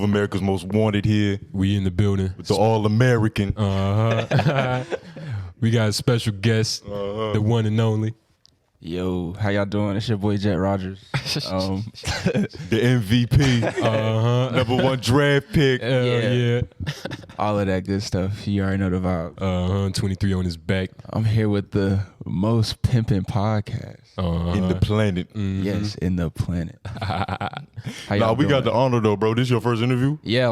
America's Most Wanted here. We in the building. With the All-American. We got a special guest, the one and only. Yo, how y'all doing? It's your boy Jet Rogers. The MVP. Number one draft pick. Yeah. All of that good stuff. You already know the vibe. 23 on his back. I'm here with the most pimping podcast. In the planet. Yes, in the planet. How Nah, y'all we got doing? the honor though, bro. This your first interview? Yeah,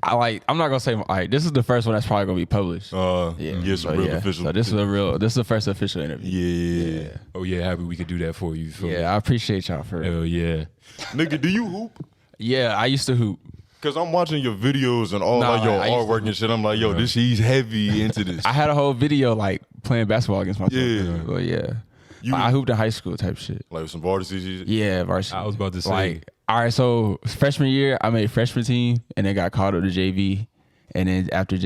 I'm not gonna say this is the first one that's probably gonna be published. Yes, So, real official. So this is the first official interview. Yeah. Oh, yeah, happy we could do that for you. Feel me? Yeah, I appreciate y'all for it. Hell yeah. Nigga, do you hoop? Yeah, I used to hoop. Cause I'm watching your videos and all Nah, like your I used to artwork and shit. I'm like, yo, he's heavy into this. I had a whole video like playing basketball against myself. Yeah. But yeah. I hooped in high school type shit. Like some varsity shit? Yeah, varsity. I was about to say. Like, all right, so freshman year, I made freshman team and then got called up to JV. And then after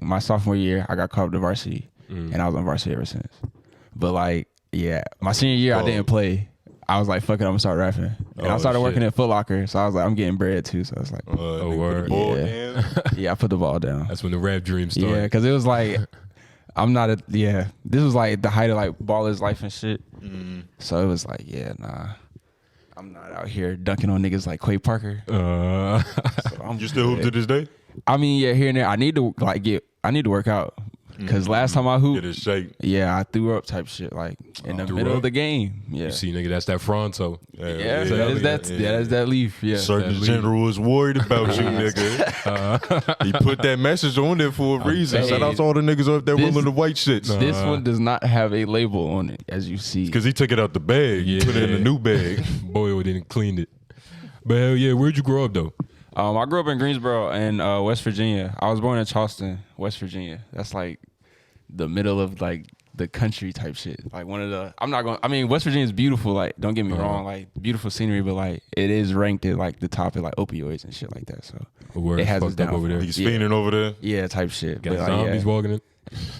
my sophomore year, I got called up to varsity. And I was on varsity ever since. But like, yeah, my senior year, I didn't play. I was like, fuck it, I'm gonna start rapping. And I started working at Foot Locker. So I was like, I'm getting bread too. So I was like, word. yeah, I put the ball down. That's when the rap dream started. Yeah, because it was like, this was like the height of like baller's life and shit. So it was like, yeah, nah, I'm not out here dunking on niggas like Quay Parker. So You still hoop to this day? I mean, yeah, here and there. I need to work out. Cause last time I hooped, Get it shake. yeah, I threw up type shit like in the middle of the game. Yeah, You see, nigga, that's that Fronto. yeah, that's that leaf. Yeah, Surgeon General is worried about you, nigga. He put that message on there for a reason. Shout out to all the niggas up there willing the white shits. This one does not have a label on it, as you see. Because he took it out the bag, put it in a new bag. Boyle didn't clean it. But hell yeah, where'd you grow up though? I grew up in Greensboro in West Virginia. I was born in Charleston, West Virginia. That's like the middle of like the country type shit. Like West Virginia is beautiful. Like, don't get me wrong, like beautiful scenery, but like it is ranked at like the top of like opioids and shit like that. So it has its downfall over there. He's fiending over there. Yeah, type shit. Got But, zombies walking in.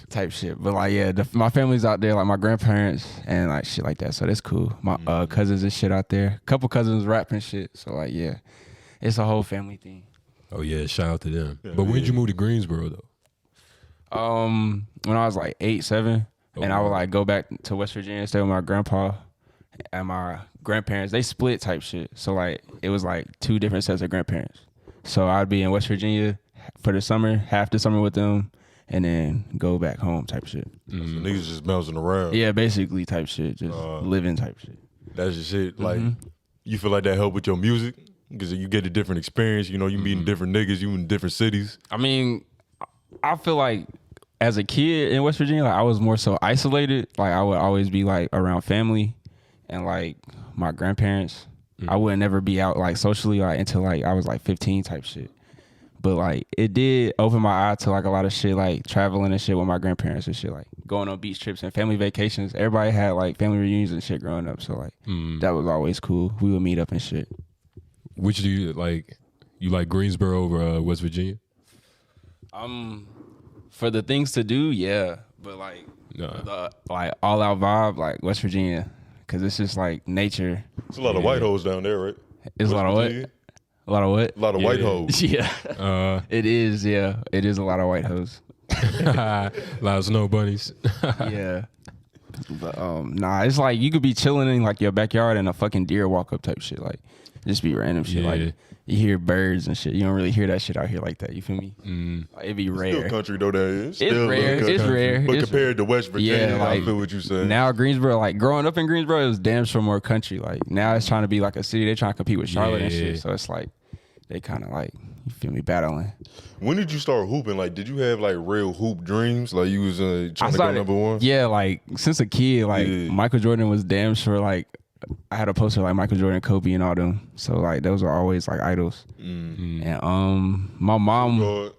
type shit. But like, yeah, my family's out there, like my grandparents and like shit like that. So that's cool. My cousins and shit out there. Couple cousins rap and shit. So like, yeah, it's a whole family thing. Oh yeah, shout out to them. But when'd you move to Greensboro though? When I was like 8, 7, and I would like go back to West Virginia and stay with my grandpa and my grandparents. They split type shit. So like it was like two different sets of grandparents. So I'd be in West Virginia for the summer, half the summer with them, and then go back home type shit. So niggas just bouncing around. Yeah, basically type shit. Just living type shit. That's just shit. Like, you feel like that help with your music? Because you get a different experience. You know, you meeting different niggas, you in different cities. I mean, I feel like as a kid in West Virginia, like I was more so isolated. Like I would always be like around family and like my grandparents. I would never be out like socially like until like I was like 15 type shit. But like it did open my eye to like a lot of shit, like traveling and shit with my grandparents and shit, like going on beach trips and family vacations. Everybody had like family reunions and shit growing up. So like that was always cool. We would meet up and shit. Which do you like? You like Greensboro over West Virginia? For the things to do, yeah. But like the like all out vibe, like West Virginia, because it's just like nature. It's a lot of white hoes down there, right? It's a lot of what? A lot of what? A lot of white hoes. Yeah. It is, yeah. It is a lot of white hoes. A lot of snow bunnies. Yeah. But nah, it's like you could be chilling in like your backyard and a fucking deer walk up type shit. Like just be random shit. Yeah. Like you hear birds and shit. You don't really hear that shit out here like that. You feel me? Like, it'd be rare. Still country though, that is. It's rare. It's rare. But It's compared to West Virginia, Yeah, like, I feel what you saying. Now Greensboro, like growing up in Greensboro, it was damn sure more country. Like now it's trying to be like a city. They're trying to compete with Charlotte and shit. So it's like they kind of like, you feel me, battling. When did you start hooping? Like, did you have like real hoop dreams? Like you was trying to go number one? Yeah, like since a kid, like Michael Jordan was damn sure like, I had a poster like Michael Jordan, Kobe, and all them. So like those are always like idols. And my mom,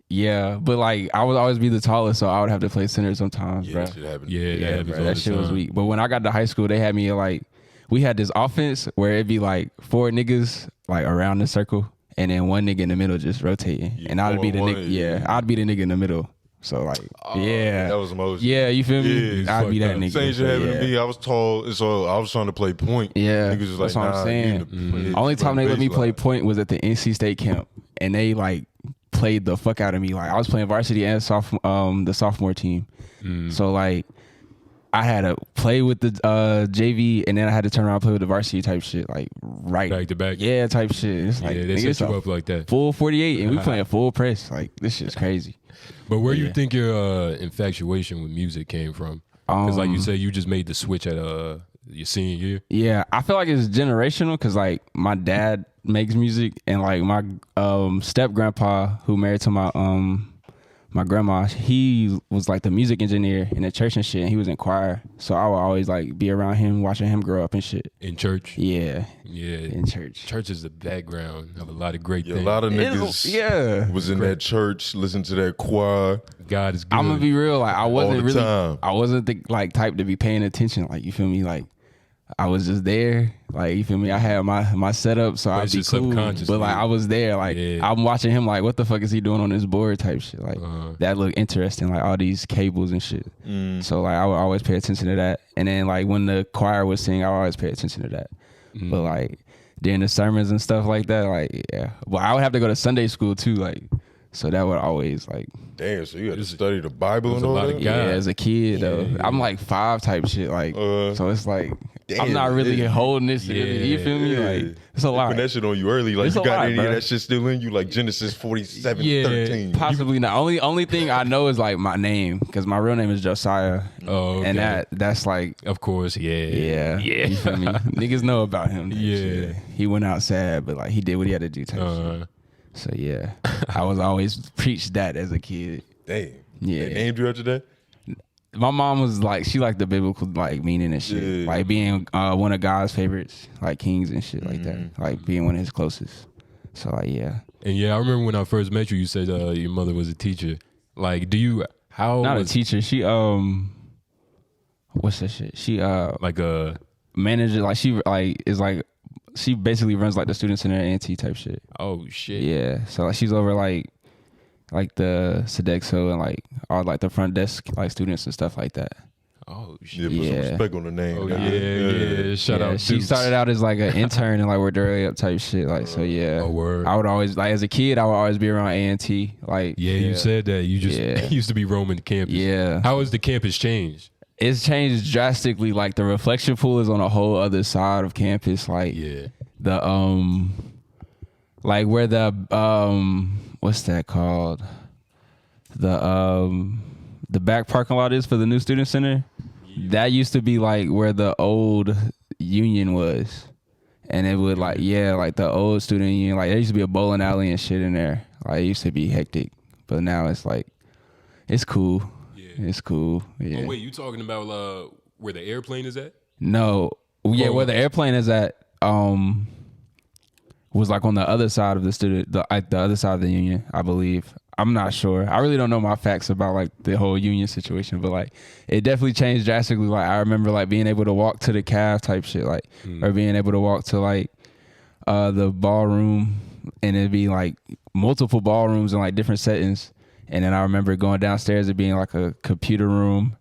yeah, but like I would always be the tallest, so I would have to play center sometimes, bro. That shit happened. Yeah, Bro, that shit was weak. But when I got to high school, they had me like, we had this offense where it'd be like 4 niggas like around the circle, and then one nigga in the middle just rotating, and I'd be the nigga. I'd be the nigga in the middle. So like, yeah, that was most. Yeah, you feel me? Yeah, I'd be that fucked up. nigga. Same shit happened yeah. to me. I was tall, so I was trying to play point. Yeah, niggas was that's like, what I'm nah, saying. Only time they let me play point was at the NC State camp, and they like played the fuck out of me. Like I was playing varsity and the sophomore team, so like I had to play with the JV, and then I had to turn around and play with the varsity type shit, like right Back to back. Yeah, type shit. It's like Yeah, they nigga, set you up like that. full 48, and we playing full press. Like this shit's crazy. But where you think your infatuation with music came from? Because like you said, you just made the switch at your senior year. Yeah, I feel like it's generational because like my dad makes music, and like my step grandpa who married to my grandma, he was like the music engineer in the church and shit, and he was in choir. So I would always like be around him, watching him grow up and shit. In church? Yeah. Yeah. In church. Church is the background of a lot of great things. A lot of niggas was in that church, listen to that choir. God is good. I'm gonna be real, like I wasn't really time. I wasn't the like type to be paying attention, like you feel me, like I was just there, like you feel me. I had my setup, so I'd be cool. But like I was there, like I'm watching him, like what the fuck is he doing on this board type shit. Like that looked interesting, like all these cables and shit. So like I would always pay attention to that. And then like when the choir was singing, I would always pay attention to that. But like during the sermons and stuff like that, like yeah. But I would have to go to Sunday school too, like so that would always like. Damn, so you had to study the Bible and all that? Yeah, as a kid though. I'm like 5 type shit, like so it's like damn, I'm not really holding this. You feel me? Like it's a lot. Put that shit on you early. Like it's you got any bro. of that shit still in you? Like Genesis 47:13. Possibly not. Only thing I know is like my name, because my real name is Josiah. Oh, okay. And that's like of course, yeah. You feel me? Niggas know about him. Yeah, he went out sad, but like he did what he had to do. Type shit. So yeah, I was always preached that as a kid. Damn. Yeah. They named you after that? My mom was like, she liked the biblical like meaning and shit, like being one of God's favorites, like kings and shit like that, like being one of his closest. So like yeah. And yeah, I remember when I first met you, you said your mother was a teacher. Like, not a teacher. She what's that shit? She like a manager. Like she like is like she basically runs like the student center A&T type shit. Oh shit. Yeah. So like she's over like the Sodexo and like all like the front desk like students and stuff like that. Oh shit. Yeah, put some respect on the name. Oh, yeah. Shout out. She started out as like an intern and like worked her way up type shit. Like so yeah. Oh, word. I would always like as a kid I would always be around A&T. Like you said that. You just used to be roaming the campus. Yeah. How has the campus changed? It's changed drastically. Like the reflection pool is on a whole other side of campus. Like the like where the what's that called? The back parking lot is for the new student center. That used to be like where the old union was. And it would like like the old student union, like there used to be a bowling alley and shit in there. Like it used to be hectic. But now it's like it's cool. It's cool. Yeah. Oh wait, you talking about where the airplane is at? No. Yeah, where the airplane is at was like on the other side of the other side of the union, I believe. I'm not sure. I really don't know my facts about like the whole union situation, but like it definitely changed drastically. Like I remember like being able to walk to the caf type shit, like or being able to walk to like the ballroom, and it'd be like multiple ballrooms in like different settings. And then I remember going downstairs and being like a computer room,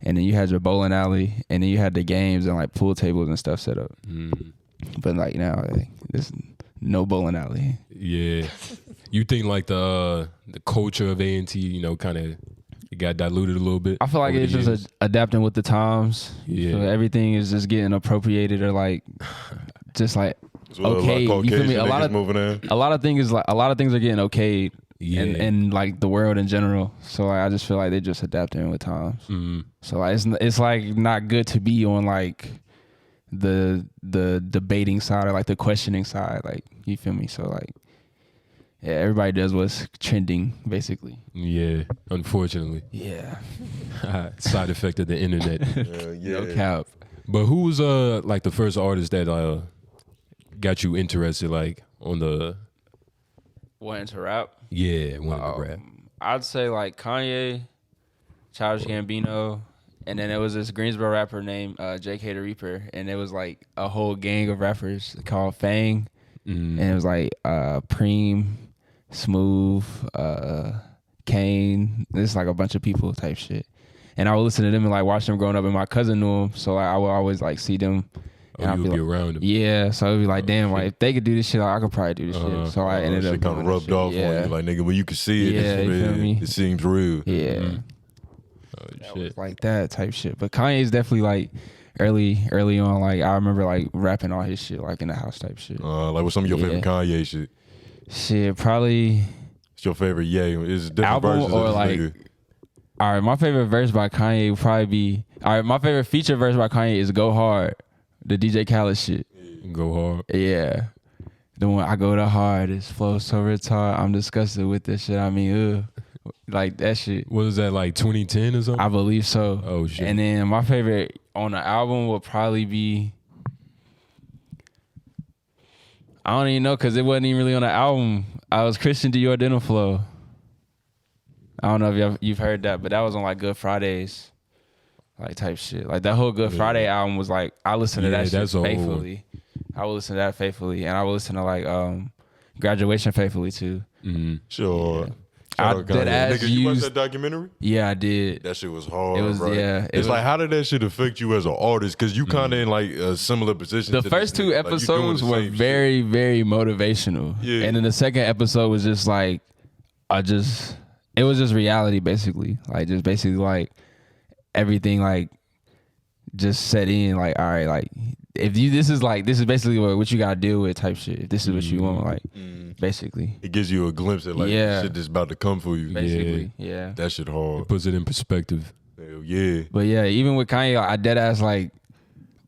and then you had your bowling alley, and then you had the games and like pool tables and stuff set up. But like now, like, there's no bowling alley. Yeah. You think like the culture of A&T, you know, kind of it got diluted a little bit? I feel like it's just adapting with the times. Yeah. So everything is just getting appropriated or like just like okay. You feel me? A lot of things are getting okayed. And like the world in general. So like, I just feel like they're just adapting with times. So like it's like not good to be on like the debating side or like the questioning side. Like you feel me? So like everybody does what's trending basically. Yeah, unfortunately. Yeah. Side effect of the internet. No cap. But who was like the first artist that got you interested like on the wanting to rap? Yeah, wanting to rap. I'd say like Kanye, Childish Gambino, and then there was this Greensboro rapper named J.K. the Reaper, and it was like a whole gang of rappers called Fang, and it was like Preem, Smooth, Kane. It's like a bunch of people type shit. And I would listen to them and like watch them growing up, and my cousin knew them, so like I would always like see them. And you would be around them. Yeah, so it'd be like, damn, like if they could do this shit, like, I could probably do this shit. So I ended up kind of rubbed off on you, like nigga, when you can see it, Yeah, you feel me? it seems real. Yeah, Shit. like that type shit. But Kanye's definitely like early on. Like I remember like rapping all his shit like in the house type shit. Like what's some of your favorite Kanye shit? Shit, probably. What's your favorite? Yeah, is different Album verses or of this like. nigga? All right, my favorite verse by Kanye would probably be. All right, my favorite feature verse by Kanye is "Go Hard," the DJ Khaled shit. Go hard. Yeah, the one I go the hardest, flow so retarded. I'm disgusted with this shit. I mean, like that shit. What was that, like 2010 or something? I believe so. Oh shit. And then my favorite on the album would probably be. I don't even know because it wasn't even really on the album. I was Christian Dior Denim Flow. I don't know if you've heard that, but that was on like Good Fridays, like type shit. Like that whole Good Friday album was like I listened to that shit faithfully. I would listen to that faithfully, and I would listen to like Graduation faithfully too. Mm-hmm. Sure. I Shout out did Kanye. as Nigga, you watched used- that documentary? Yeah, I did. That shit was hard. It was bro. yeah. It's like how did that shit affect you as an artist? Because you kind of in like a similar position. The to first this two nigga. Like, you doing episodes the were same very, very motivational. Yeah. And then the second episode was just like, it was just reality basically. Like just basically like everything like just set in like, all right, like this is basically what you gotta deal with type shit. If this is what you want, like basically. It gives you a glimpse at like shit that's about to come for you. Basically, yeah. That shit hard. It puts it in perspective. Hell yeah. But yeah, even with Kanye, I dead ass like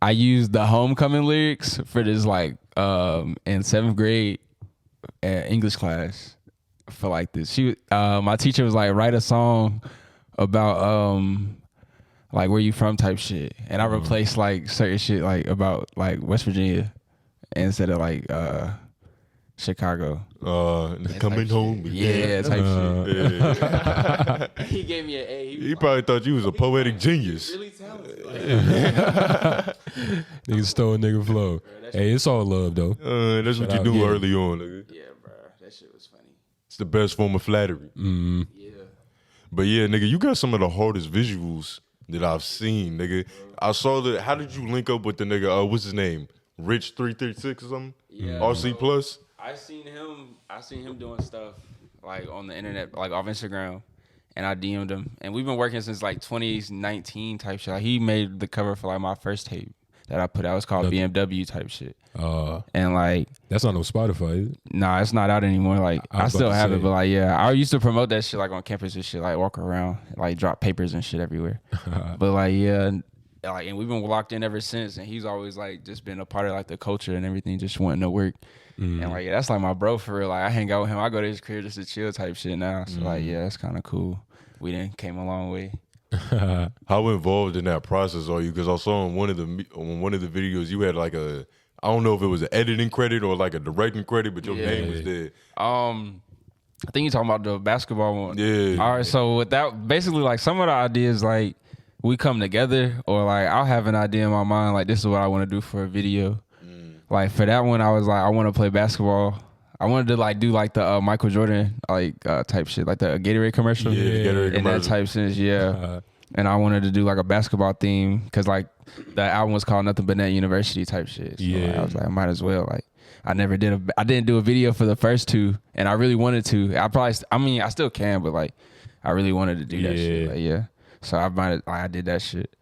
I used the homecoming lyrics for this like in 7th grade English class for like this. My teacher was like, write a song about like where you from type shit, and I replaced like certain shit like about like West Virginia instead of like Chicago. Coming home. Yeah, type shit. Yeah. He gave me an A. He probably thought you was a poetic genius. really talented. Nigga stole a nigga flow. Hey, it's all love though. That's what you out, do yeah. early on, nigga. Yeah, bro, that shit was funny. It's the best form of flattery. Mm-hmm. Yeah. But yeah, nigga, you got some of the hardest visuals that I've seen, nigga. I saw how did you link up with the nigga, what's his name? Rich 336 or something? Yeah. RC Plus? I seen him doing stuff like on the internet, like off Instagram, and I DM'd him. And we've been working since like 2019 type shit. Like, he made the cover for like my first tape that I put out. It's called BMW type shit. And like That's not no Spotify, is it? nah, it's not out anymore. Like I I was still about to have say. it, but like yeah, I used to promote that shit like on campus and shit, like walk around, like drop papers and shit everywhere. But like yeah, like and we've been locked in ever since. And he's always like just been a part of like the culture and everything, just wanting to work. And like yeah, that's like my bro for real. Like I hang out with him. I go to his crib just to chill type shit now. So like yeah, that's kind of cool. We done came a long way. How involved in that process are you? Because I saw on one of the videos you had like I don't know if it was an editing credit or like a directing credit, but your name was there. I think you're talking about the basketball one. Yeah. All right, so with that, basically like some of the ideas like we come together, or like I'll have an idea in my mind like this is what I want to do for a video. Like for that one, I was like I want to play basketball. I wanted to like do like the Michael Jordan like type shit, like the Gatorade commercial. Yeah, the Gatorade in commercial. that type sense, yeah. And I wanted to do like a basketball theme because like the album was called Nothing But Net University type shit. So like, I was like, I might as well. Like I didn't do a video for the first two, and I really wanted to. I still can, but like I really wanted to do that shit. Like, yeah. So I did that shit.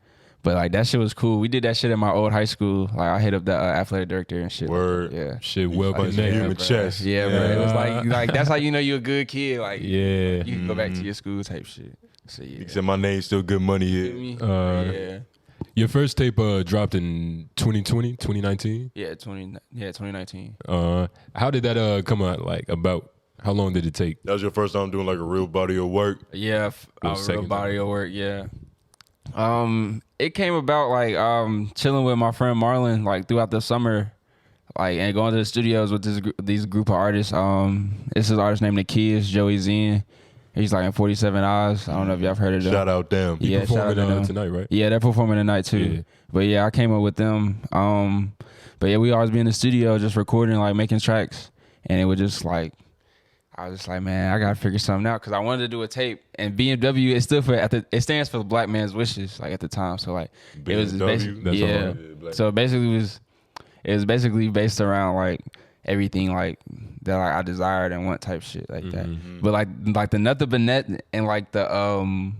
But like that shit was cool. We did that shit in my old high school. Like I hit up the athletic director and shit. Word. Yeah. Shit well Punch connected. human chest. Yeah, bro. It was like that's how you know you're a good kid. Like Yeah. you can go back to your school type shit. So yeah. He said my name's still good money Feel here. me? Yeah. Your first tape dropped in 2020, 2019? Yeah, 2019. How did that come out? Like about how long did it take? That was your first time doing like a real body of work. Yeah, a real second body of work. Yeah. It came about like chilling with my friend Marlon like throughout the summer, like and going to the studios with these group of artists. This is an artist named The Kids, Joey Zen. He's like in 47 Eyes. I don't know if y'all have heard of them. Shout out them. Yeah, shout out to Performing them. tonight, right? Yeah, they're performing tonight too. Yeah. But yeah, I came up with them. But yeah, we always be in the studio just recording, like making tracks, and it would just like I was just like, man, I gotta figure something out because I wanted to do a tape, and BMW it stands for the Black Man's Wishes, like at the time. So like it was basically, yeah. So basically it was basically based around like everything like that like I desired and want type shit like that. But like the Nothing But Net and like the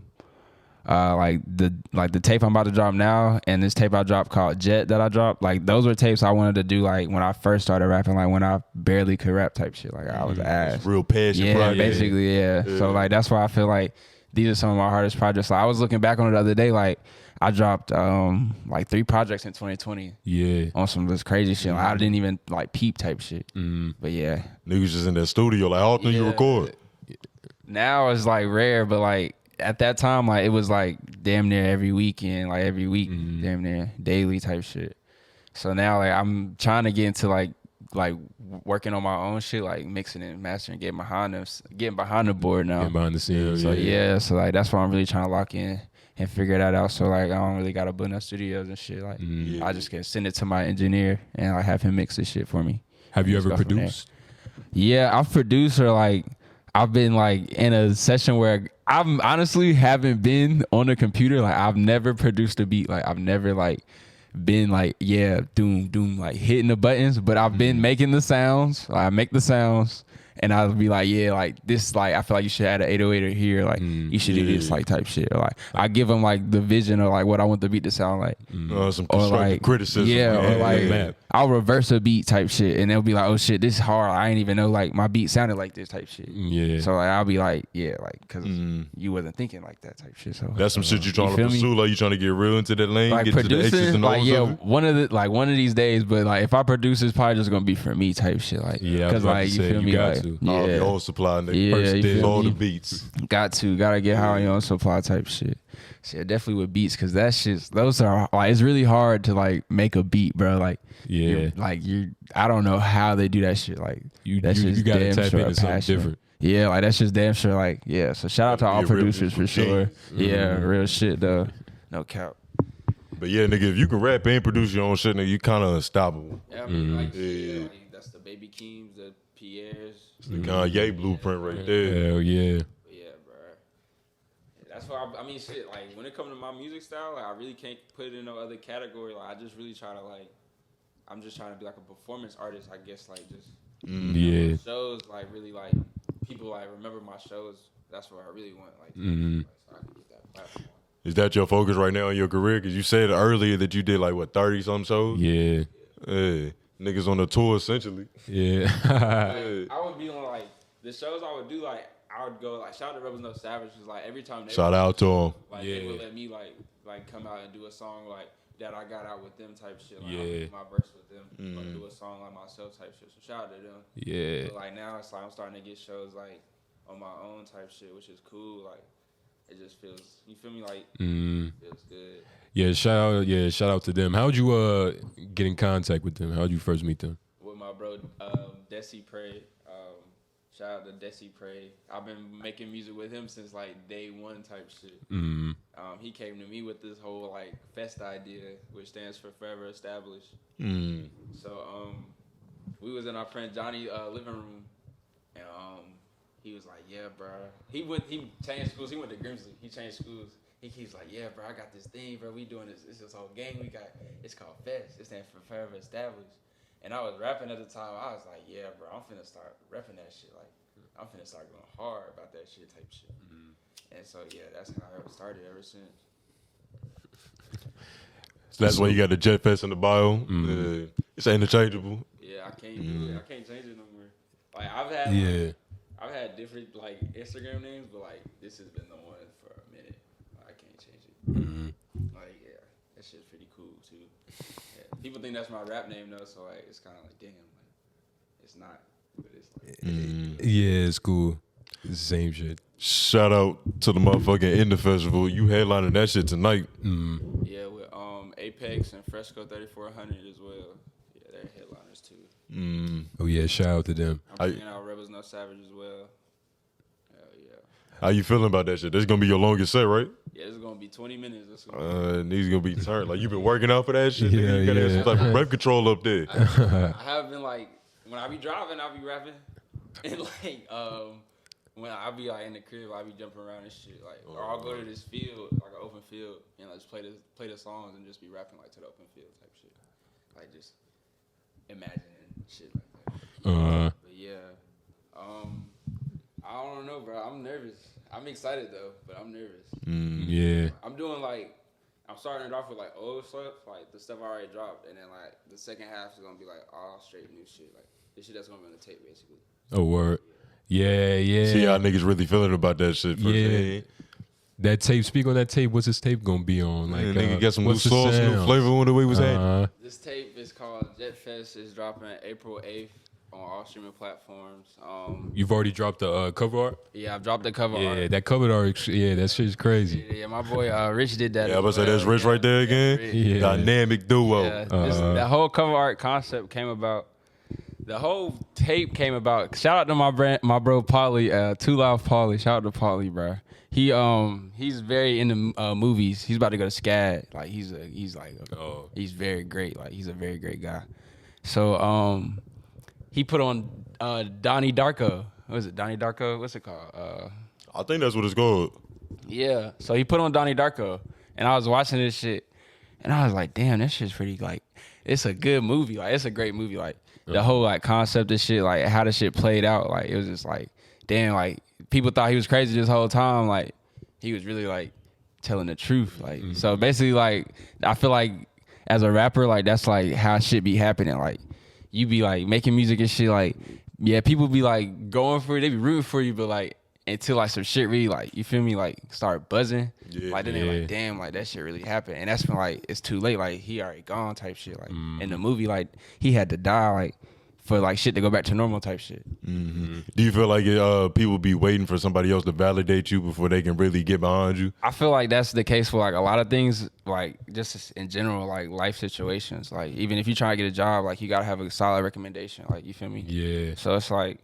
the tape I'm about to drop now and this tape I dropped called Jet that I dropped, like those were tapes I wanted to do like when I first started rapping, like when I barely could rap type shit, like I was ass. Real passion. Yeah, basically, yeah. So like that's why I feel like these are some of my hardest projects. Like, I was looking back on it the other day, like I dropped like 3 projects in 2020. Yeah. On some of this crazy shit. Like, I didn't even like peep type shit. But yeah. Niggas just in that studio, like how often you record? Now it's like rare, but like at that time, like it was like damn near every weekend, like every week, damn near daily type shit. So now like I'm trying to get into like working on my own shit, like mixing and mastering, getting behind the board now. Getting behind the scenes. So yeah, so like that's why I'm really trying to lock in and figure that out. So like I don't really gotta book no studios and shit. Like I just can send it to my engineer and like have him mix this shit for me. Have you ever produced? Yeah, I've produced, or like I've been like in a session where I'm honestly haven't been on a computer. Like I've never produced a beat. Like I've never like been like, yeah, doom, like hitting the buttons, but I've been making the sounds. Like, I make the sounds and I'll be like, yeah, like this, like I feel like you should add an 808 here, like you should do this, like type shit. Or like I give them like the vision or like what I want the beat to sound like. Some constructive criticism. Yeah, or like I'll reverse a beat type shit and they'll be like, oh shit, this is hard. I ain't even know like my beat sounded like this type shit. Yeah. So like I'll be like, yeah, like because you wasn't thinking like that type shit. So that's some shit you trying to pursue. Like you trying to get real into that lane, like get to the X's and like O's of it? one of these days. But like if I produce, it's probably just gonna be for me type shit. Like because like you feel me, got like to. yeah. Your own supply, nigga. Yeah, First you did feel all me? the beats. Gotta get high on your own supply type shit. So yeah, definitely with beats, because that shit's, those are like, it's really hard to like make a beat, bro. Like yeah, I don't know how they do that shit. Like you gotta tap into something different. Yeah, like that's just damn sure. Like yeah, so shout out to all producers for sure. Yeah, real shit though, no cap. But yeah, nigga, if you can rap and produce your own shit, nigga, you kind of unstoppable. Yeah, I mean, like that's the Baby Keems, the Pierres. It's the Kanye blueprint right there. Hell yeah. Yeah, bro. That's why I mean, shit. Like when it comes to my music style, like I really can't put it in no other category. Like I just really try to like, I'm just trying to be like a performance artist, I guess. Like just yeah, shows like really like people like remember my shows. That's what I really want. Like, so I can get that platform. Is that your focus right now in your career? Because you said earlier that you did like what 30-something shows. Yeah. Niggas on the tour essentially. Yeah. I would be on like the shows I would do. Like I would go like shout out to Rebels No Savage. Cause like every time they shout out to them. Like they would let me like come out and do a song like that I got out with them type shit. Like I would do my verse with them. Like do a song like myself type shit. So shout out to them. Yeah. But like now it's like I'm starting to get shows like on my own type shit, which is cool. Like it just feels, you feel me, like feels good. Yeah, shout out to them. How'd you get in contact with them? How'd you first meet them? With my bro Desi Prey. Shout out to Desi Prey. I've been making music with him since like day one type shit. He came to me with this whole like fest idea, which stands for Forever Established. So we was in our friend Johnny living room, and he was like, yeah, bro. He changed schools. He went to Greensboro. He changed schools. He keeps like, yeah, bro, I got this thing, bro. We doing this. It's this whole gang we got. It's called Fest. It stands for Forever Established. And I was rapping at the time. I was like, yeah, bro, I'm finna start rapping that shit. Like, I'm finna start going hard about that shit type shit. And so, yeah, that's how it started ever since. So that's why you got the Jet Fest in the bio. It's interchangeable. Yeah, I can't do it. I can't change it no more. Like, I've had different, like, Instagram names, but, like, this has been the one for a minute. I can't change it. Like, yeah, that shit's pretty cool, too. Yeah. People think that's my rap name, though, so, like, it's kind of like, damn, like, it's not. But it's like, yeah, it's cool. It's the same shit. Shout out to the motherfucking In the Festival. You headlining that shit tonight. Yeah, with Apex and Fresco 3400 as well. Yeah, they're headliners, too. Oh, yeah, shout out to them. I'm bringing out Rebels No Savage as well. Hell yeah. How you feeling about that shit? This is going to be your longest set, right? Yeah, it's going to be 20 minutes. These going to be turned. Like, you been working out for that shit? Yeah, you got to have some type of breath control up there. I have been, like, when I be driving, I be rapping. And like when I be like in the crib, I be jumping around and shit. Like or I'll go to this field, like an open field, and like just play the songs and just be rapping like to the open field type shit. Like just imagining shit like that. But yeah. I don't know, bro. I'm nervous. I'm excited though, but I'm nervous. Yeah. I'm starting it off with like old stuff, like the stuff I already dropped, and then like the second half is gonna be like all straight new shit, like the shit that's gonna be on the tape basically. Oh, word. Yeah. See how niggas really feeling about that shit. Yeah. That tape, speak on that tape. What's this tape gonna be on? Like, nigga got some new sauce, new flavor on the way was at. This tape is called Jet Fest. It's dropping April 8th. On all streaming platforms. You've already dropped the cover art? Yeah, I've dropped the cover art. Yeah, that cover art, that shit's crazy. Yeah, my boy Rich did that. Yeah, I was about to say, that's Rich right there again. Yeah. Dynamic duo. Yeah, that whole cover art concept came about. The whole tape came about. Shout out to my bro Polly, Too Loud Polly. Shout out to Polly, bro. He's very into movies. He's about to go to SCAD. Like he's very great. Like he's a very great guy. So he put on Donnie Darko. What is it? Donnie Darko? What's it called? I think that's what it's called. Yeah. So he put on Donnie Darko, and I was watching this shit, and I was like, damn, that shit's pretty, like, it's a good movie. Like, it's a great movie. Like, the whole, like, concept of shit, like, how the shit played out, like, it was just like, damn, like, people thought he was crazy this whole time. Like, he was really, like, telling the truth. Like, so basically, like, I feel like as a rapper, like, that's, like, how shit be happening. Like, you be like making music and shit, like, yeah, people be like going for it, they be rooting for you, but like until like some shit really like, you feel me, like start buzzing, like then they like, damn, like that shit really happened, and that's when like it's too late, like he already gone type shit, like in the movie, like he had to die, like for like shit to go back to normal type shit. Do you feel like people be waiting for somebody else to validate you before they can really get behind you? I feel like that's the case for like a lot of things, like just in general, like life situations. Like even if you try to get a job, like you gotta have a solid recommendation. Like you feel me? Yeah. So it's like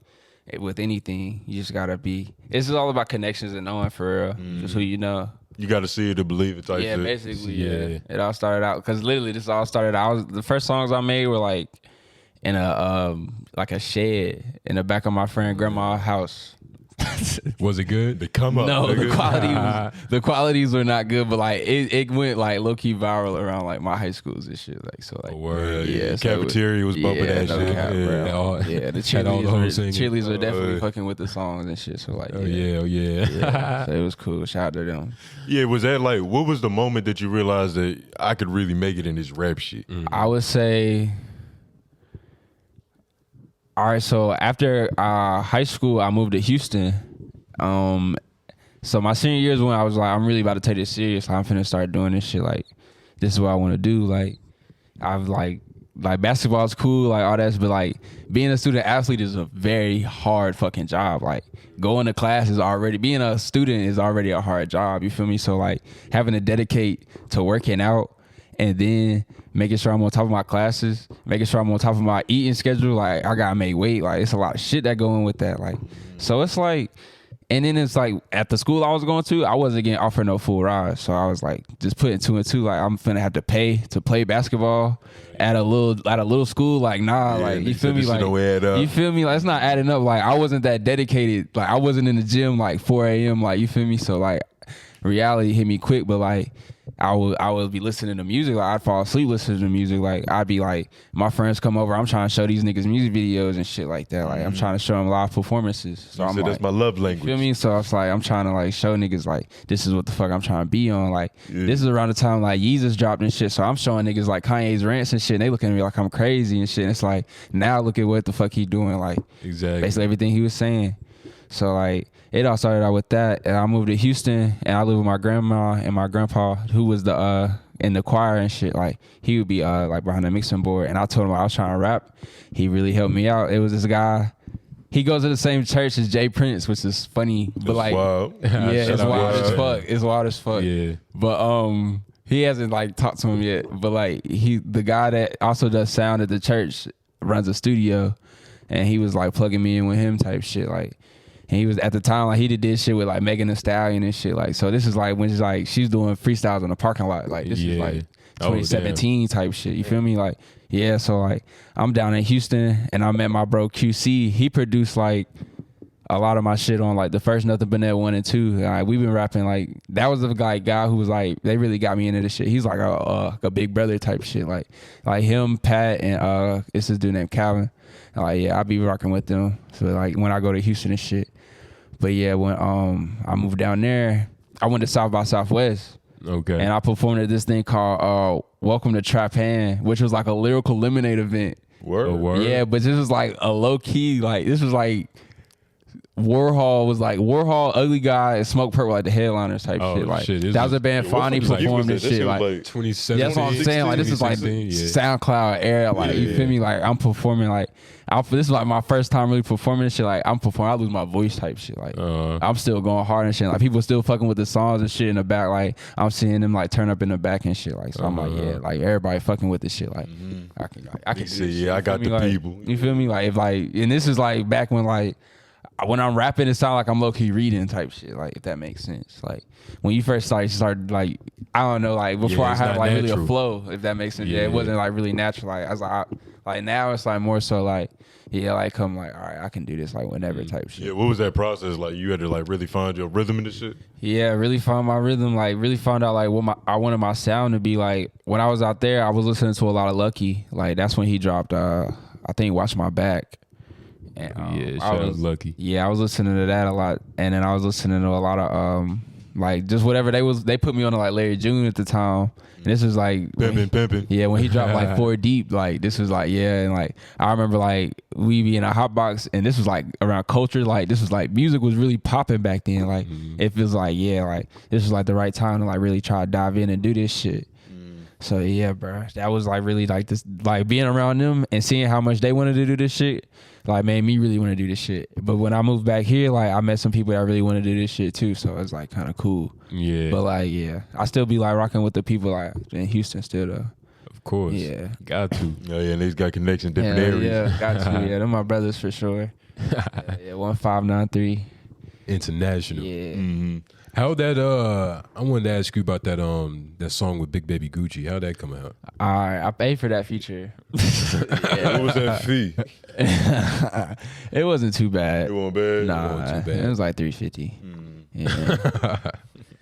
with anything, you just gotta be. It's all about connections and knowing for real, just who you know. You got to see it to believe it type shit. Yeah, basically. Yeah. It all started out because literally this all started out. The first songs I made were like in a like a shed in the back of my friend grandma's house. Was it good? They come up. No, the qualities were not good, but like it went like low key viral around like my high schools and shit. Like so, like yeah, so cafeteria was bumping that shit. The cheerleaders were definitely fucking with the songs and shit. So like, yeah. So it was cool. Shout out to them. Yeah, was that like what was the moment that you realized that I could really make it in this rap shit? I would say. All right, so after high school, I moved to Houston. So my senior year is when I was like, I'm really about to take this serious. I'm finna start doing this shit. Like, this is what I want to do. Like, I've like basketball is cool, like all that, but like being a student athlete is a very hard fucking job. Like, going to class being a student is already a hard job. You feel me? So like having to dedicate to working out. And then making sure I'm on top of my classes, making sure I'm on top of my eating schedule. Like, I gotta make weight. Like, it's a lot of shit that go in with that. Like, so it's like, and then it's like at the school I was going to, I wasn't getting offered no full ride. So I was like, just putting two and two. Like, I'm finna have to pay to play basketball at a little school. Like, nah, like, you feel me? Like, you feel me? Like, it's not adding up. Like, I wasn't that dedicated. Like, I wasn't in the gym like 4 a.m. Like, you feel me? So like, reality hit me quick. But like, I would be listening to music. Like, I'd fall asleep listening to music. Like, I'd be like, my friends come over. I'm trying to show these niggas music videos and shit like that. Like, I'm trying to show them live performances. So I'm like, that's my love language. You feel me? So it's like, I'm trying to like show niggas like, this is what the fuck I'm trying to be on. Like, this is around the time like Yeezus dropped and shit. So I'm showing niggas like Kanye's rants and shit. And they looking at me like I'm crazy and shit. And it's like, now look at what the fuck he doing. Like, exactly, basically everything he was saying. So like, it all started out with that, and I moved to Houston, and I lived with my grandma and my grandpa, who was the in the choir and shit. Like, he would be like behind the mixing board, and I told him I was trying to rap. He really helped me out. It was this guy. He goes to the same church as Jay Prince, which is funny, but like, wild. Yeah, it's wild as fuck. It's wild as fuck. Yeah, but he hasn't like talked to him yet. But like, the guy that also does sound at the church runs a studio, and he was like plugging me in with him type shit, like. And he was at the time like he did shit with like Megan Thee Stallion and shit, like, so this is like when she's doing freestyles in the parking lot, like this is like 2017 type shit, you feel me? Like, yeah, so like I'm down in Houston and I met my bro QC. He produced like a lot of my shit on like the first Nothing But Net 1 and 2. Like, we've been rapping like that was the guy who was like they really got me into this shit. He's like a big brother type shit. Like him, Pat, and it's this dude named Calvin. And like I be rocking with them. So like when I go to Houston and shit. But yeah, when I moved down there, I went to South by Southwest. Okay. And I performed at this thing called Welcome to Trapan, which was like a lyrical lemonade event. Word. Yeah, but this was like a low key, like this was like Warhol, Ugly Guy, and Smoke Purple like the headliners type shit. Like that was a band Fonnie performed and shit. Like 2017. that's what I'm saying. Like this is like SoundCloud era. Like you feel me? Like I'm performing like this is like my first time really performing and shit. Like I'm performing, I lose my voice type shit. Like I'm still going hard and shit. Like people still fucking with the songs and shit in the back. Like I'm seeing them like turn up in the back and shit. Like so I'm like like everybody fucking with this shit. Like I can see. Yeah, I got the people. You feel me? Like if like and this is like back when I'm rapping, it sounds like I'm low key reading type shit. Like if that makes sense. Like when you first started like I don't know, like before I had like really a flow. If that makes sense. Yeah, it wasn't like really natural. Like I was like now it's like more so like like come like all right, I can do this like whenever type shit. Yeah, what was that process like? You had to like really find your rhythm in this shit. Yeah, really find my rhythm. Like really found out like what I wanted my sound to be like. When I was out there, I was listening to a lot of Lucky. Like that's when he dropped. I think Watch My Back. And, shout out Lucky. Yeah, I was listening to that a lot, and then I was listening to a lot of like just whatever they put me on to like Larry June at the time. And this was like pimping. Yeah, when he dropped like 4 Deep, like this was like and like I remember like we be in a hot box, and this was like around culture. Like this was like music was really popping back then. Like it feels like like this was like the right time to like really try to dive in and do this shit. So yeah, bro, that was like really like this, like being around them and seeing how much they wanted to do this shit, like made me really want to do this shit. But when I moved back here, like I met some people that really want to do this shit too, so it's like kind of cool. Yeah. But like I still be like rocking with the people like in Houston still though. Of course. Yeah. Got to. Oh yeah, and they's got connections in different areas. Yeah, got to. Yeah, they're my brothers for sure. 1593. International. Yeah. Mm-hmm. How that I wanted to ask you about that song with Big Baby Gucci. How'd that come out? All right, I paid for that feature. What was that fee? It wasn't too bad. It wasn't bad. Nah, it wasn't too bad. It was like $350.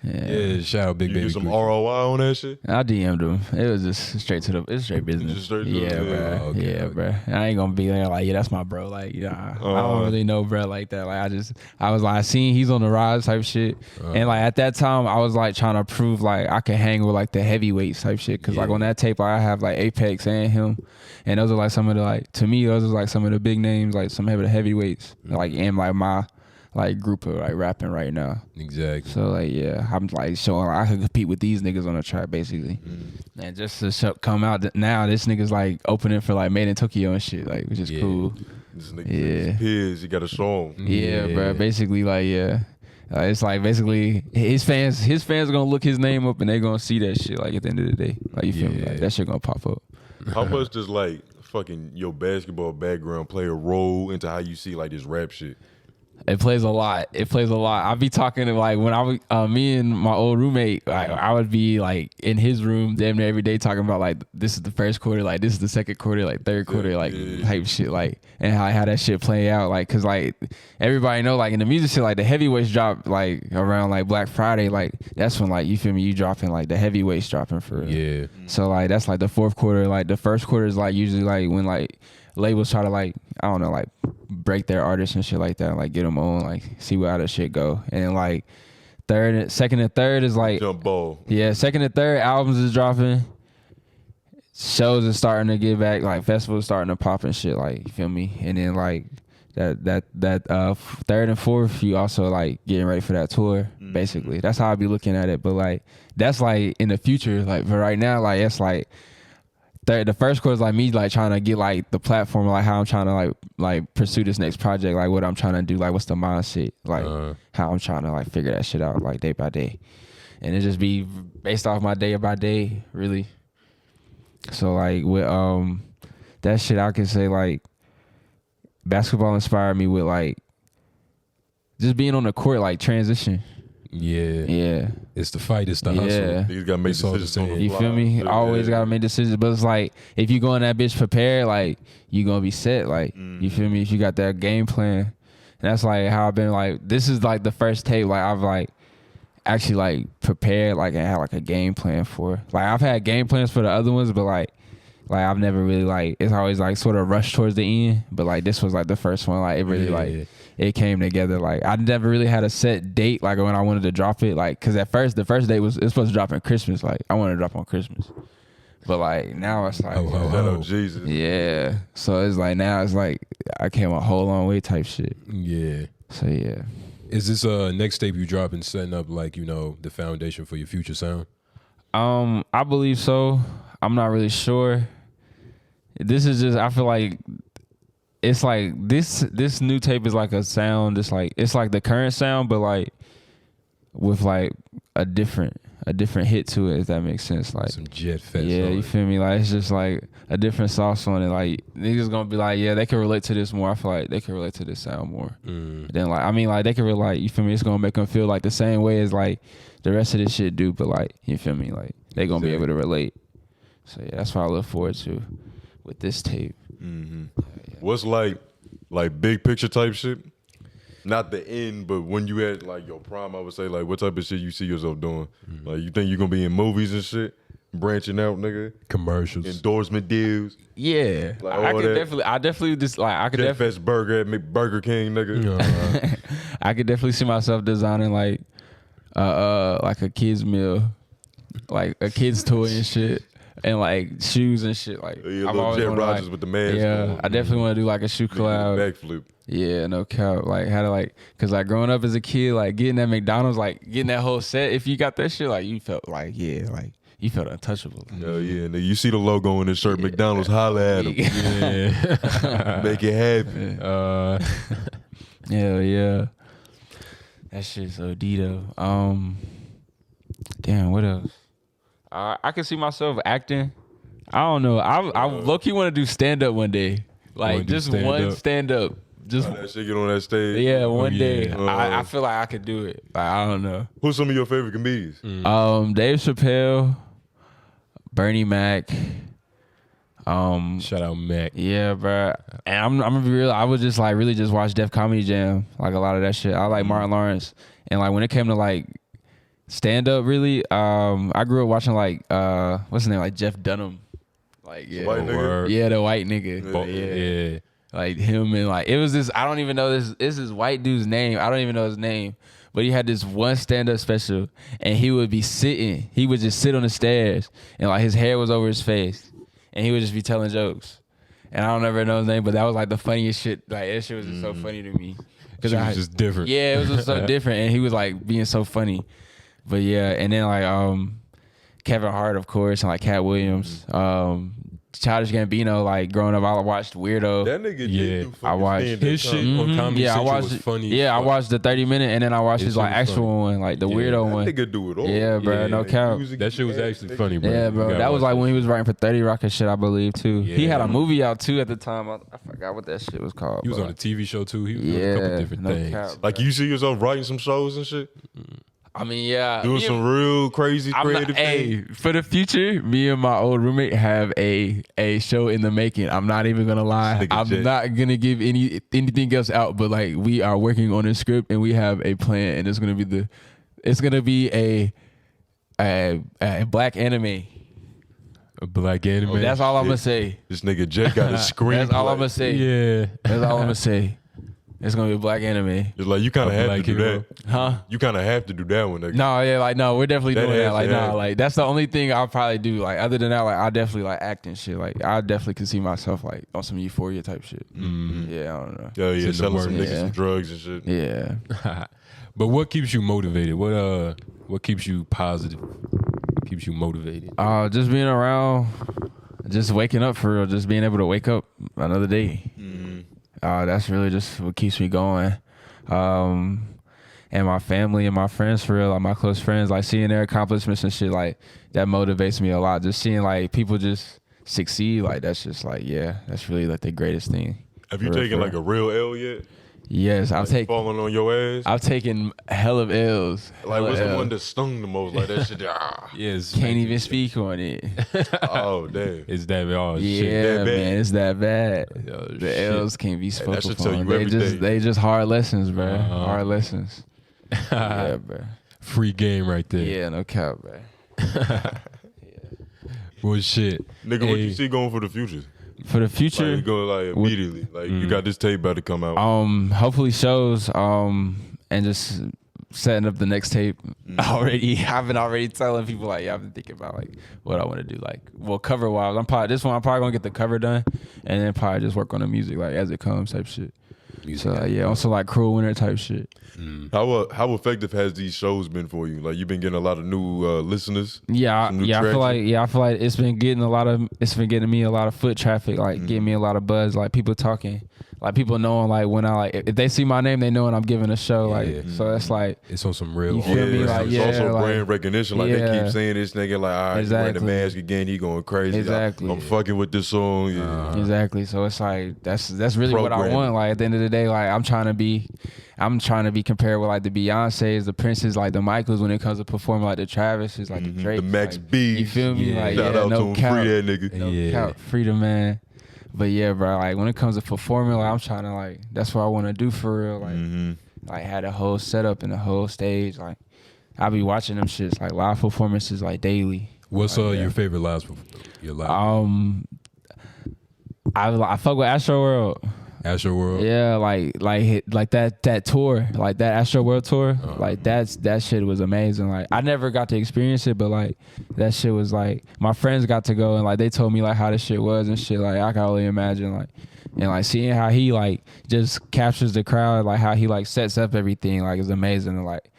Yeah, shout out Big You Baby get some Gucci. ROI on that shit? I DM'd him. It was just straight business. Just straight to yeah, the- bro. okay. Bro. I ain't gonna be there like, that's my bro. Like, I don't really know bro like that. Like, I was like, I seen he's on the rise type shit. And like at that time, I was like trying to prove like I could hang with like the heavyweights type shit. Cause like on that tape, like, I have like Apex and him. And those are like some of the like, to me, those are like some of the big names, like some of the heavyweights. Like in like my like group of like rapping right now. Exactly. So like I'm like showing like, I could compete with these niggas on the track basically. And just to come out now, this nigga's like opening for like Made in Tokyo and shit, like which is cool. This nigga his, you got to show him. Yeah, bro. Basically like it's like basically his fans are gonna look his name up and they gonna see that shit like at the end of the day. Like you feel me? Like, that shit gonna pop up. How much does like fucking your basketball background play a role into how you see like this rap shit? It plays a lot. I be talking to like when I was me and my old roommate, like, I would be like in his room damn near every day talking about like this is the first quarter, like this is the second quarter, like third quarter, like type shit, like and how that shit play out, like cause like everybody know like in the music shit like the heavyweights drop like around like Black Friday, like that's when like you feel me, you dropping like the heavyweights dropping for real. Yeah. So like that's like the fourth quarter, like the first quarter is like usually like when like labels try to like I don't know like break their artists and shit like that, like get them on, like see how that shit go. And like second and third is like Jump ball. Yeah, second and third albums is dropping. Shows are starting to get back, like festivals starting to pop and shit, like you feel me. And then like that third and fourth, you also like getting ready for that tour. Basically, that's how I be looking at it. But like that's like in the future, like but right now, like it's like. The first quarter is like me like trying to get like the platform, like how I'm trying to like pursue this next project, like what I'm trying to do, like what's the mindset, like how I'm trying to like figure that shit out like day by day, and it just be based off my day by day really. So like with that shit, I can say like basketball inspired me with like just being on the court, like transition. Yeah. It's the fight. It's the hustle. Niggas gotta make decisions on the You fly. feel me? Always gotta make decisions. But it's like if you go in that bitch prepared, like you gonna be set. Like you feel me? If you got that game plan, And that's like how I've been like, this is like the first tape like I've like actually like prepared like and had like a game plan for. Like I've had game plans for the other ones, but like I've never really like, it's always like sort of rushed towards the end. But like this was like the first one, like it really like it came together. Like I never really had a set date like when I wanted to drop it. Like cause at first the first date was it's supposed to drop on Christmas. Like I wanted to drop on Christmas. But like now it's like Jesus. yeah. So it's like now it's like I came a whole long way type shit. Yeah. So yeah. Is this next tape you dropping setting up like, you know, the foundation for your future sound? I believe so. I'm not really sure. This is just I feel like it's like this new tape is like a sound. It's like the current sound, but like with like a different hit to it, if that makes sense. Like some Jet Fest. yeah, you feel me? Like it's just like a different sauce on it. Like niggas gonna be like, yeah, they can relate to this more. I feel like they can relate to this sound more. Then like I mean like they can relate. You feel me? It's gonna make them feel like the same way as like the rest of this shit do. But like you feel me? Like they gonna be able to relate. So yeah, that's what I look forward to with this tape. What's like big picture type shit? Not the end, but when you had like your prime, I would say like what type of shit you see yourself doing? Like you think you're gonna be in movies and shit, branching out, nigga, commercials, endorsement deals. Yeah, like I definitely just like I could Jet definitely Fest burger at Burger King, nigga. I could definitely see myself designing like a kid's meal, like a kid's toy and shit. And like shoes and shit, like yeah, little Jet Rogers like, with the mask. Yeah, I definitely want to do like a shoe collab. Backflip. Yeah, no cap. Like how to like, cause like growing up as a kid, like getting that McDonald's, like getting that whole set. If you got that shit, like you felt like like you felt untouchable. Hell yeah, and you see the logo on his shirt, McDonald's, holla at him. Yeah, make it happen. Hell yeah, that shit's OD though. Damn, what else? I can see myself acting. I don't know. I low-key want to do stand-up one day. Like, just one stand-up. Just that shit get on that stage. Yeah, one day. I feel like I could do it. Like, I don't know. Who's some of your favorite comedians? Dave Chappelle, Bernie Mac. Shout out Mac. Yeah, bro. And I'm gonna be real. I would just like really just watch Def Comedy Jam. Like a lot of that shit. I like Martin Lawrence. And like when it came to like stand up, really, I grew up watching like what's his name, like Jeff Dunham, like yeah, white nigga? Yeah, the white nigga, yeah, like him and like it was this. I don't even know this white dude's name. I don't even know his name, but he had this one stand up special, and he would be sitting. He would just sit on the stairs, and like his hair was over his face, and he would just be telling jokes. And I don't ever know his name, but that was like the funniest shit. Like that shit was just so funny to me because it was just different. Yeah, it was just so different, and he was like being so funny. But yeah, and then like Kevin Hart, of course, and like Cat Williams, Childish Gambino. Like growing up, I watched Weirdo. That nigga did I watched his shit on Comedy Central was funny. Yeah, I watched the 30-minute, and then I watched his like actual one, like the Weirdo one. That nigga do it all. Yeah, bro, no cap. That shit was actually funny, bro. Yeah, bro, that was like when he was writing for 30 Rock and shit, I believe too. Yeah. He had a movie out too at the time. I forgot what that shit was called. He was on a TV show too. He was doing a couple different things. Cap, like you see yourself writing some shows and shit. I mean, yeah. Doing some real crazy creative things. Hey, for the future, me and my old roommate have a show in the making. I'm not even gonna lie. I'm not gonna give anything else out, but like we are working on a script and we have a plan, and it's gonna be a black anime. A black anime. Oh, that's all I'm gonna say. This nigga Jet got a screen. That's all I'm gonna say. Yeah. That's all I'm gonna say. It's gonna be a black anime. It's like you kind of have to do that, huh? You kind of have to do that one. Nigga. No, yeah, like no, we're definitely doing that. Like no, like that's the only thing I'll probably do. Like other than that, like I definitely like acting shit. Like I definitely can see myself like on some Euphoria type shit. Yeah, I don't know. Yeah, selling some niggas some drugs and shit. Yeah. But what keeps you motivated? What keeps you positive? What keeps you motivated? Just being around, just waking up for real, just being able to wake up another day. That's really just what keeps me going. And my family and my friends, for real, like my close friends, like seeing their accomplishments and shit, like that motivates me a lot. Just seeing like people just succeed, like that's just like, yeah, that's really like the greatest thing. Have you taken like a real L yet? Yes, falling on your ass. I've taken hell of L's. Like, what's the one that stung the most? Like that shit. Yes. Can't even speak on it. Oh damn. It's that shit. Yeah, that bad? Man, it's that bad. Oh, The shit. L's can't be spoken that should for. tell you everything. They just hard lessons, bro. Hard lessons. Yeah, bro. Free game right there. Yeah, no cap, bro. Well, shit. Nigga, what you see going for the future? For the future, Like, you going like immediately. Like you got this tape about to come out. hopefully shows, and just setting up the next tape already. I've been already telling people like, yeah, I've been thinking about like what I want to do. Like, well, cover wise, I'm probably gonna get the cover done, and then probably just work on the music like as it comes type shit. So yeah, also like Cruel Winter type shit. How effective has these shows been for you? Like you've been getting a lot of new listeners. Yeah, some new I feel traction? like it's been getting me a lot of foot traffic, like getting me a lot of buzz, like people talking, like people knowing like when I like if they see my name, they know when I'm giving a show, like so that's like It's on some real. You feel me? Like, it's yeah, also like- brand recognition. Like they yeah. keep saying this nigga like, all right, he's wearing the Exactly. mask again, he going crazy. Exactly. I'm fucking with this song. Yeah. exactly. So it's like that's really what I Programming. want. Like at the end of the day, like I'm trying to be compared with like the Beyonces, the Princes, like the Michaels when it comes to performing, like the Travises, like the Drake, The Max like, B's. You feel me? Yeah. Like Shout yeah, out to no him, cap. free that nigga. No Yeah. cap, freedom, man. But yeah, bro, like when it comes to performing, like I'm trying to like that's what I want to do for real. Like, like had a whole setup and a whole stage. Like I be watching them shits, like live performances, like daily. What's Like, yeah. your favorite live? Your live? I fuck with Astro World. Astro World. Yeah, like that tour, like that Astro World tour, like that shit was amazing. Like I never got to experience it, but like that shit was like my friends got to go and like they told me like how this shit was and shit. Like I can only imagine like and like seeing how he like just captures the crowd, like how he like sets up everything, like is amazing. And like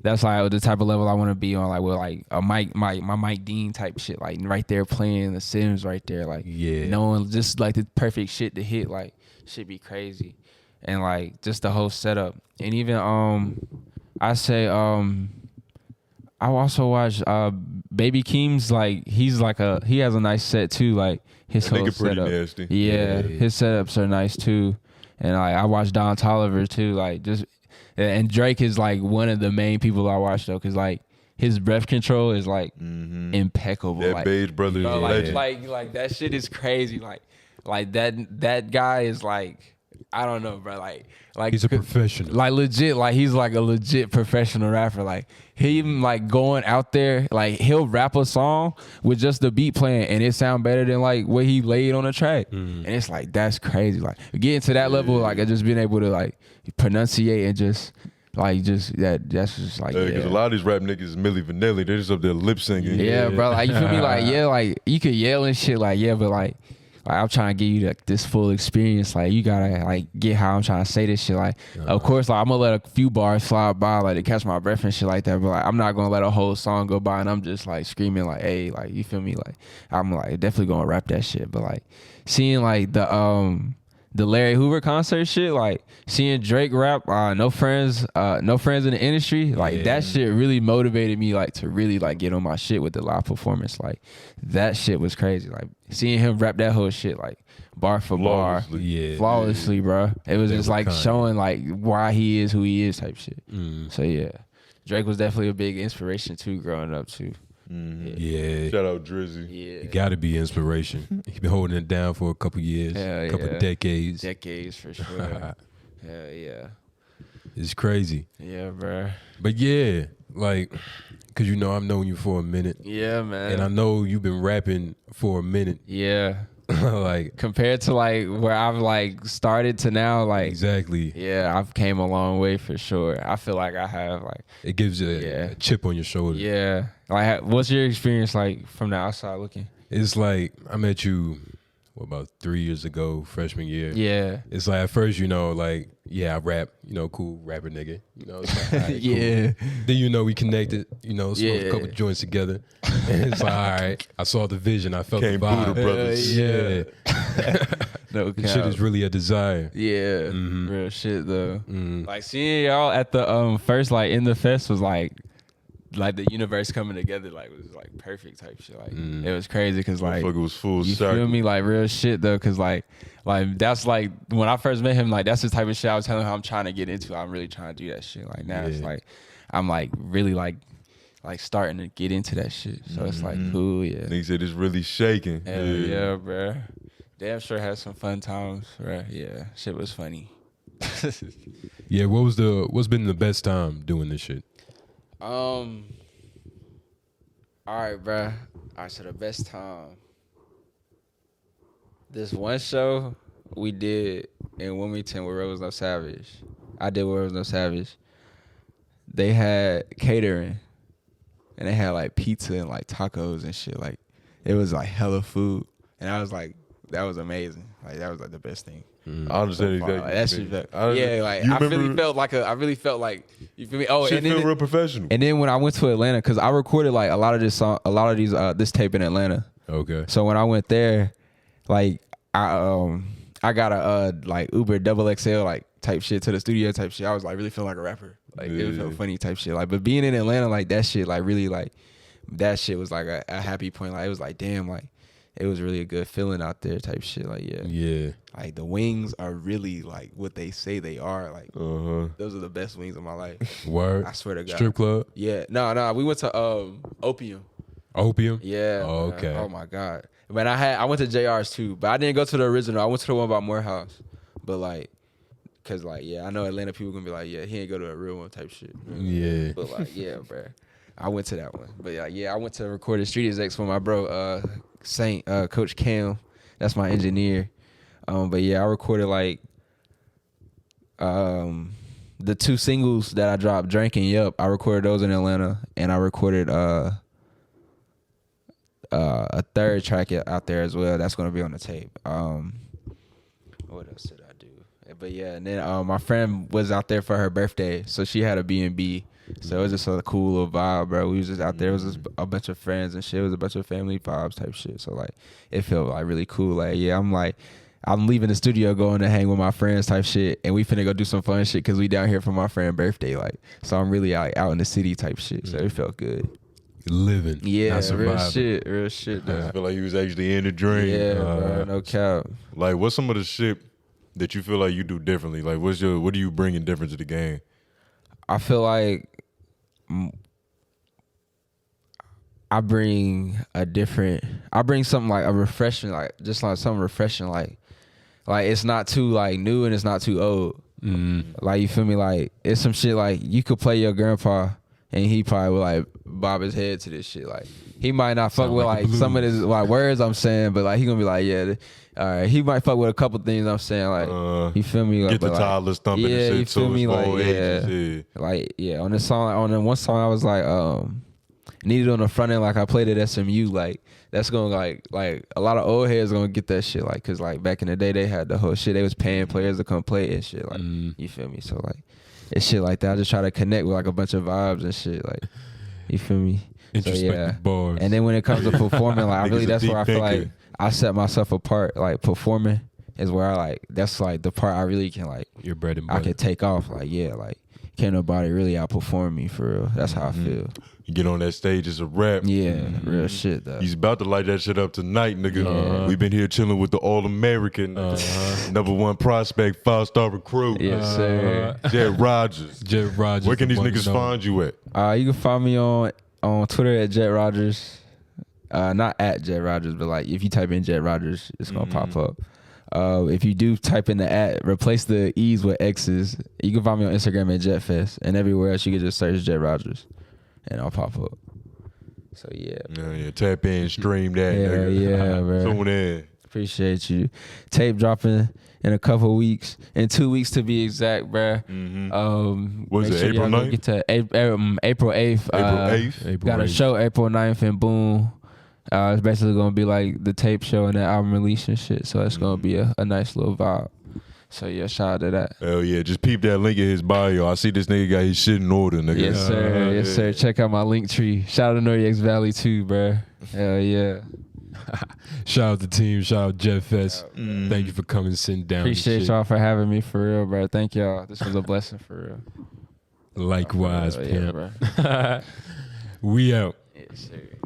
that's like the type of level I want to be on, like with like a Mike Dean type shit, like right there playing the Sims right there, like Yeah. knowing just like the perfect shit to hit, like shit be crazy, and like just the whole setup, and even I say I also watch Baby Keem's, like he has a nice set too, like his That whole nigga pretty setup. nasty. Yeah, his setups are nice too, and like I watch Don Toliver too, like just. And Drake is like one of the main people I watch though, cause like his breath control is like impeccable. That like, Beige brother is bro, a like, legend. like that shit is crazy. Like that guy is like, I don't know, bro. Like He's a professional. like legit, like he's like a legit professional rapper. Like he even like going out there, like he'll rap a song with just the beat playing and it sound better than like what he laid on the track. And it's like that's crazy. Like getting to that level, like I just being able to like pronunciate and just that's just like Because a lot of these rap niggas is Milli Vanilli. They're just up there lip singing. yeah, bro. Like you feel me? Like yeah, like you could yell and shit. Like yeah, but like I'm trying to give you this full experience. Like you gotta like get how I'm trying to say this shit. Like of course, like I'm gonna let a few bars slide by, like to catch my breath and shit like that. But like I'm not gonna let a whole song go by and I'm just like screaming like, hey, like you feel me? Like I'm like definitely gonna rap that shit. But like seeing like the Larry Hoover concert shit, like seeing Drake rap, no friends in the industry, like that shit really motivated me, like to really like get on my shit with the live performance. Like that shit was crazy. Like seeing him rap that whole shit, like bar for bar, flawlessly, bro. It was just like showing like why he is who he is type shit. So yeah, Drake was definitely a big inspiration too, growing up too. Yeah. Shout out Drizzy. Yeah, You gotta be inspiration. He's been holding it down for a couple years, couple decades. decades for sure. Hell yeah. It's crazy. Yeah, bro. But yeah, like, cause you know I've known you for a minute, Yeah, man. and I know you've been rapping for a minute. Yeah. Like Compared to like where I've like started to now, like exactly, yeah, I've came a long way for sure. I feel like I have like it gives you a chip on your shoulder. yeah. Like what's your experience like from the outside looking? It's like I met you about 3 years ago, freshman year. Yeah. It's like at first, you know, like, yeah, I rap, you know, cool rapper nigga. You know, it's like, all right, Yeah. cool. Then, you know, we connected, you know, smoked a couple joints together. And it's like, all right, I saw the vision, I felt Came the vibe. Buddha Brothers. Yeah. No The shit is really a desire. yeah, real shit though. Like seeing y'all at the first like in the fest was like like the universe coming together like was like perfect type shit. Like it was crazy because like Motherfucker was full you circle. feel me, like real shit though, because like that's like when I first met him, like that's the type of shit I was telling him I'm trying to get into. I'm really trying to do that shit. Like now it's like I'm like really like starting to get into that shit. So it's like cool, yeah. Nigga said it's really shaking. Hell yeah, bro. Damn sure had some fun times, bro. Yeah, shit was funny. Yeah, what's been the best time doing this shit? All right, bro. All right, so the best time. This one show we did in Wilmington where Rose No Savage. I did with Rose No Savage. They had catering. And they had like pizza and like tacos and shit. Like it was like hella food. And I was like, that was amazing. Like that was like the best thing. I understand So far. exactly. Like, that shit felt, I like you I remember, really felt like you feel me? Oh, shit and then feel real professional. and then when I went to Atlanta, because I recorded like a lot of this tape in Atlanta. Okay. So when I went there, like I got a like Uber XXL like type shit to the studio type shit. I was like really feeling like a rapper. Like it felt funny type shit. Like but being in Atlanta like that shit like really like that shit was like a happy point. Like it was like damn like it was really a good feeling out there type shit. Like Yeah. like the wings are really like what they say they are. Like those are the best wings of my life. Word. I swear to God. Strip club. Yeah. No. We went to Opium. Opium. Yeah. Oh, man. okay. Oh my God. But I went to JR's too, but I didn't go to the original. I went to the one by Morehouse. But like, cause like I know Atlanta people gonna be like, yeah, he ain't go to a real one type shit. Yeah. But like, yeah, bro. I went to that one. But I went to record Street Execs for my bro Saint Coach Cam. That's my engineer. But yeah, I recorded like the 2 singles that I dropped, Drink and Yup. I recorded those in Atlanta, and I recorded a 3rd track out there as well. That's gonna be on the tape. What else did I do? But yeah, and then my friend was out there for her birthday, so she had a B&B. So it was just a cool little vibe, bro. We was just out there. It was just a bunch of friends and shit. It was a bunch of family vibes type shit. So like, it felt like really cool. Like yeah, I'm leaving the studio going to hang with my friends type shit, and we finna go do some fun shit because we down here for my friend's birthday. Like, so I'm really out in the city type shit. So it felt good. Living. Yeah, not real surviving. real shit. Though. I feel like he was actually in the dream. Yeah, bro, no cap. Like, what's some of the shit that you feel like you do differently? Like, what do you bring different to the game? I feel like I bring something like a refreshing, like just like something refreshing, like it's not too like new and it's not too old. Like you feel me? Like it's some shit like you could play your grandpa and he probably would like bob his head to this shit. Like he might not fuck with like some of this like words I'm saying, but like he gonna be like, yeah, all right. He might fuck with a couple things I'm saying, like you feel me? Like, get the toddlers thumping and shit. You feel me? Like ages, like on this song, on the one song I was like needed on the front end, like I played at SMU, like that's gonna like a lot of old heads gonna get that shit, like cause like back in the day they had the whole shit, they was paying players to come play and shit, like you feel me? So like it's shit like that. I just try to connect with like a bunch of vibes and shit, like you feel me? Introspective bars. And then when it comes to performing, like I really that's where I feel like I set myself apart. Like performing is where I like that's like the part I really can like your bread and butter. I can take off. Like yeah, like can't nobody really outperform me for real. That's how I feel. You get on that stage, it's a rap. Yeah, real shit though. He's about to light that shit up tonight, nigga. Yeah. We've been here chilling with the All-American, #1 prospect, 5-star recruit. Yes, sir. Jet Rogers. Jet Rogers. Where can these niggas find you at? You can find me on Twitter at Jet Rogers. Not at Jet Rogers, but like if you type in Jet Rogers, it's gonna pop up. If you do type in the at, replace the E's with X's. You can find me on Instagram at JetFest, and everywhere else you can just search Jet Rogers, and I'll pop up. So yeah. Yeah, tap in, stream that. Yeah, nigga. yeah, bro. Tune in. Appreciate you. Tape dropping in a couple weeks, in 2 weeks to be exact, bro. Was it April 9th? Get to April 8th. April 8th. Got a show April 9th in Boone. It's basically gonna be like the tape show and the album release and shit. So it's gonna be a nice little vibe. So yeah, shout out to that. Hell yeah, just peep that link in his bio. I see this nigga got his shit in order, nigga. Yes sir, yes sir. Check out my link tree. Shout out to Noriex Valley too, bro. Hell yeah. Shout out the team. Shout out Jet Fest. Thank you for coming, sitting down. Appreciate y'all for having me for real, bro. Thank y'all. This was a blessing for real. Likewise, yeah, bro. We out. Yes, sir.